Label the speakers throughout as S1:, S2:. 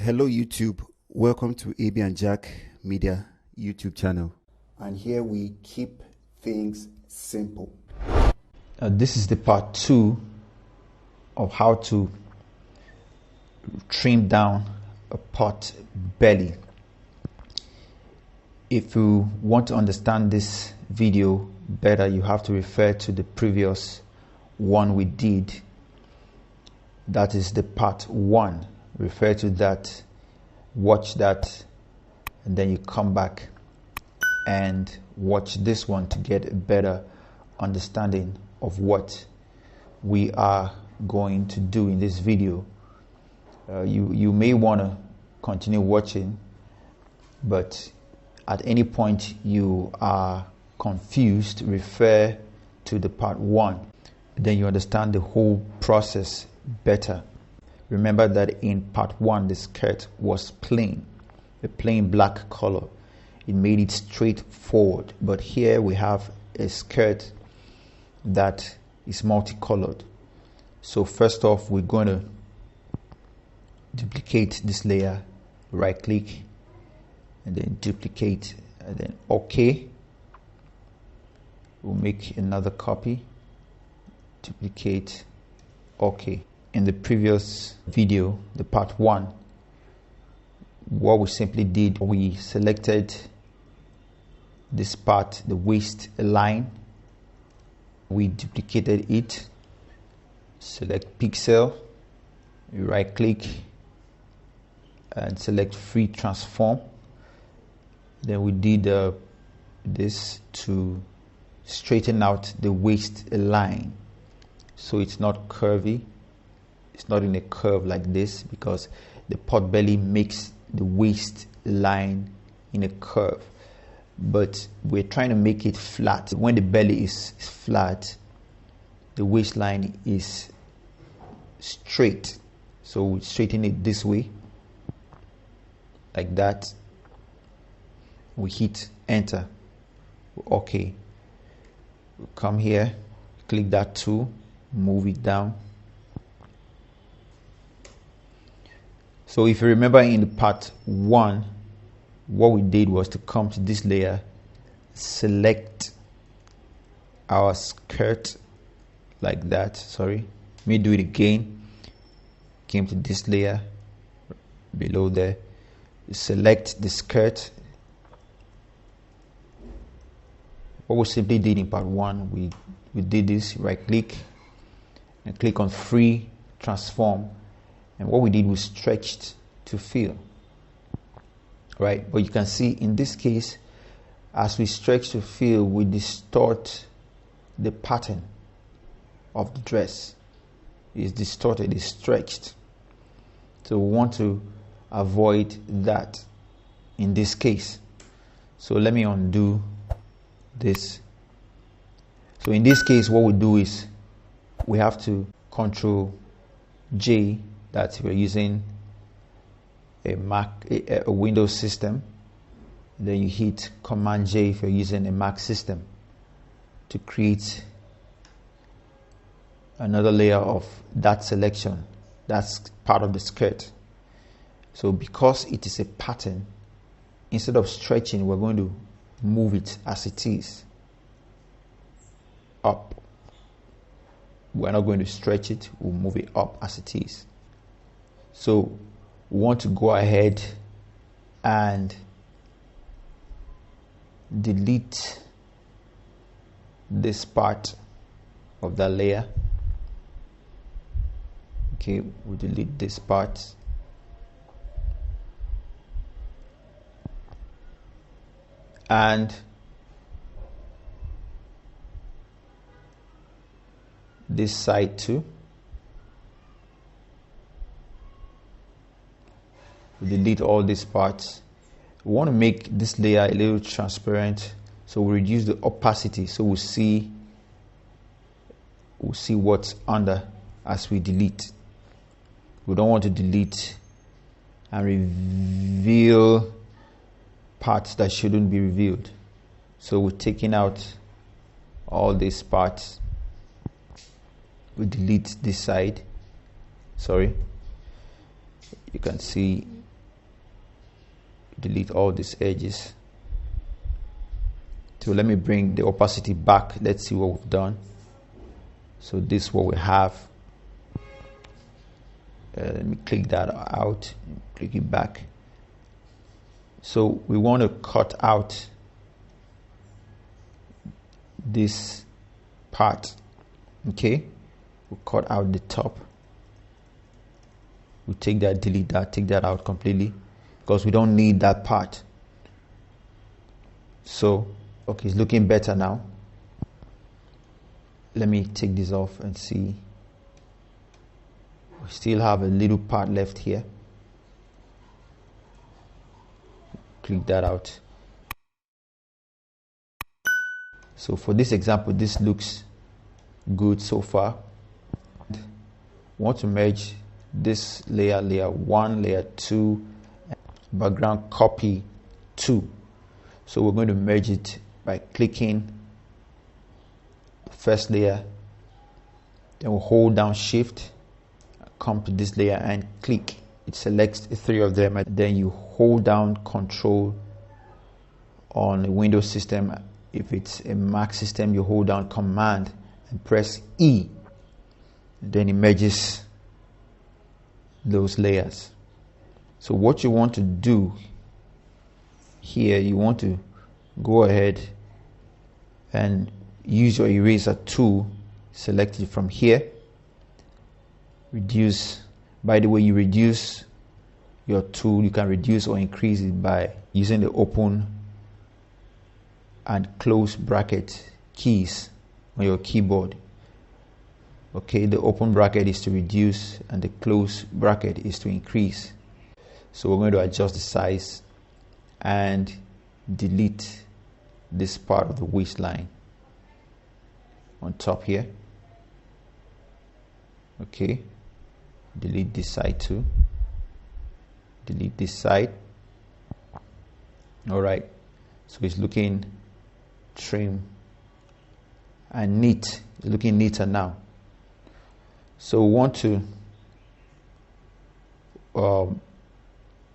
S1: Hello YouTube, welcome to AB and Jack Media YouTube channel. And here we keep things simple.
S2: This is the part 2 of how to trim down a pot belly. If you want to understand this video better, you have to refer to the previous one we did. That is the part 1. Refer to that, watch that, and then you come back and watch this one to get a better understanding of what we are going to do in this video. You may want to continue watching, but at any point you are confused, refer to the part 1. Then you understand the whole process better. Remember that in part 1 the skirt was plain, a plain black color. It made it straightforward, but here we have a skirt that is multicolored. So first off, we're going to duplicate this layer, right click, and then duplicate, and then OK. We'll make another copy, duplicate, OK. In the previous video, the part 1, what we simply did, we selected this part, the waist line. We duplicated it, select pixel, right click, and select free transform. Then we did this to straighten out the waist line so it's not curvy. It's not in a curve like this because the pot belly makes the waist line in a curve, but we're trying to make it flat. When the belly is flat, the waistline is straight, so we straighten it this way, like that. We hit enter, OK. We'll come here, click that tool, move it down. So if you remember in the part 1, what we did was to come to this layer, select our skirt like that. Sorry, let me do it again. Came to this layer below there, select the skirt. What we simply did in part 1, we did this, right click and click on free transform. And what we did was stretched to fill, right? But you can see in this case, as we stretch to fill, we distort the pattern of the dress. It's distorted, it's stretched. So we want to avoid that in this case. So let me undo this. So in this case, what we do is we have to Control J. That we're using a Windows system. Then you hit Command J if you're using a Mac system to create another layer of that selection. That's part of the skirt. So because it is a pattern, instead of stretching, we're going to move it as it is up. We're not going to stretch it, we'll move it up as it is. So we want to go ahead and delete this part of that layer. Okay, we'll delete this part. And this side too. We delete all these parts. We want to make this layer a little transparent, so we reduce the opacity so we'll see what's under as we delete. We don't want to delete and reveal parts that shouldn't be revealed. So we're taking out all these parts. We delete this side. Sorry. You can see delete all these edges. So let me bring the opacity back. Let's see what we've done. So this is what we have. Let me click that out, click it back. So we want to cut out this part. Okay, we'll cut out the top. We take that, delete that, take that out completely, because we don't need that part. So okay, it's looking better now. Let me take this off and see. We still have a little part left here. Click that out. So for this example, this looks good so far. We want to merge this layer, layer 1, layer 2, background copy 2. So we're going to merge it by clicking the first layer, then we'll hold down shift, come to this layer and click. It selects the 3 of them, and then you hold down control on a Windows system. If it's a Mac system, you hold down command and press E, and then it merges those layers. So what you want to do here, you want to go ahead and use your eraser tool, select it from here, reduce. By the way, you reduce your tool, you can reduce or increase it by using the open and close bracket keys on your keyboard. Okay, the open bracket is to reduce and the close bracket is to increase. So we're going to adjust the size and delete this part of the waistline on top here. Okay, delete this side too, delete this side. All right, so it's looking trim and neat. It's looking neater now. So we want to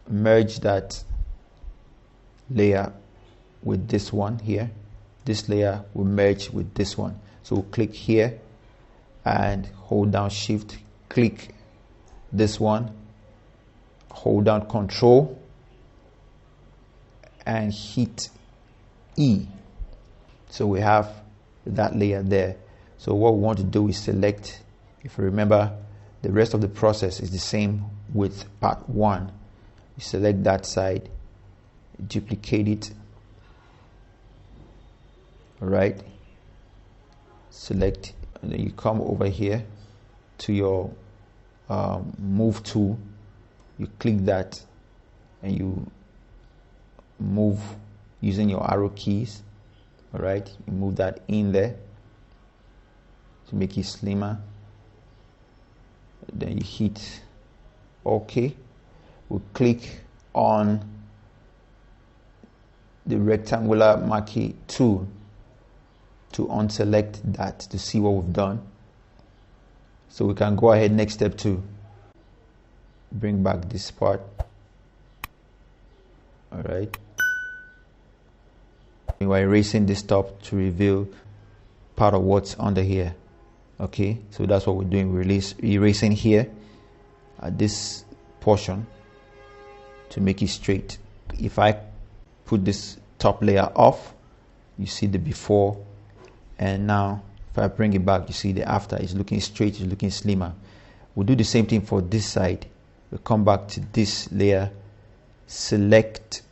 S2: merge that layer with this one here. This layer will merge with this one. So we'll click here and hold down shift, click this one, hold down control and hit E. So we have that layer there. So what we want to do is select, if you remember, the rest of the process is the same with part 1. You select that side, duplicate it. All right, select, and then you come over here to your move tool, you click that and you move using your arrow keys. All right, you move that in there to make it slimmer. Then you hit OK. We'll click on the rectangular marquee tool to unselect that to see what we've done. So we can go ahead, next step, to bring back this part. All right, we're erasing this top to reveal part of what's under here. Okay, so that's what we're doing. We're erasing here at this portion to make it straight. If I put this top layer off, you see the before, and now if I bring it back, you see the after. It's looking straight, it's looking slimmer. We'll do the same thing for this side. We'll come back to this layer, select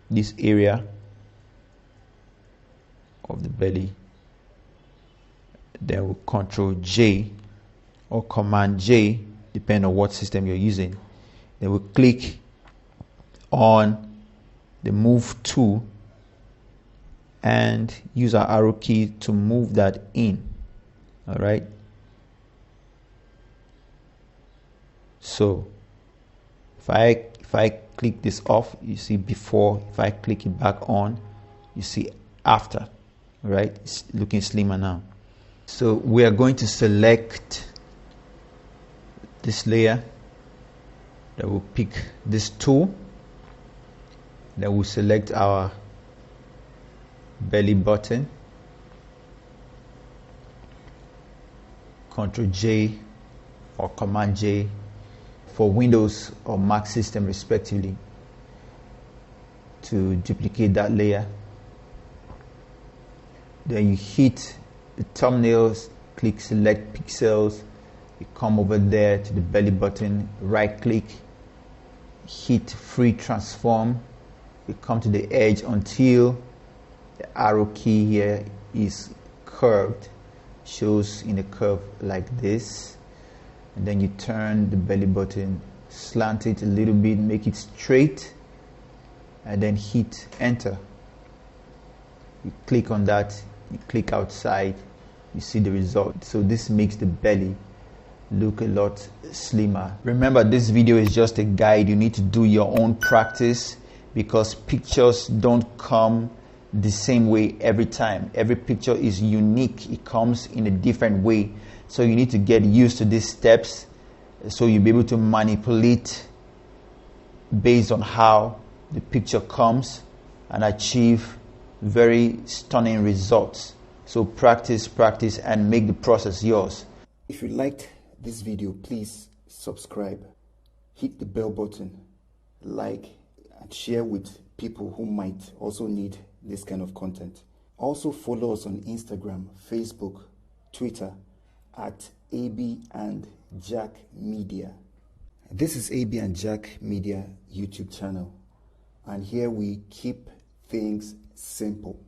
S2: this area of the belly, then we'll Control J or Command J, depending on what system you're using. Then we'll click on the move tool and use our arrow key to move that in. All right, so if I click this off, you see before. If I click it back on, you see after. All right, it's looking slimmer now. So we are going to select this layer. That will pick this tool Then we'll select our belly button, Ctrl J or Command J for Windows or Mac system respectively to duplicate that layer. Then you hit the thumbnails, click select pixels, you come over there to the belly button, right click, hit free transform, you come to the edge until the arrow key here is curved, shows in a curve like this, and then you turn the belly button, slant it a little bit, make it straight, and then hit enter. You click on that, you click outside, you see the result. So this makes the belly look a lot slimmer. Remember, this video is just a guide. You need to do your own practice because pictures don't come the same way every time. Every picture is unique. It comes in a different way. So you need to get used to these steps so you'll be able to manipulate based on how the picture comes and achieve very stunning results. So practice, practice, and make the process yours.
S1: If you liked this video, please subscribe, hit the bell button, like, and share with people who might also need this kind of content. Also follow us on Instagram, Facebook, Twitter at AB and Jack Media. This is AB and Jack Media YouTube channel, and here we keep things simple.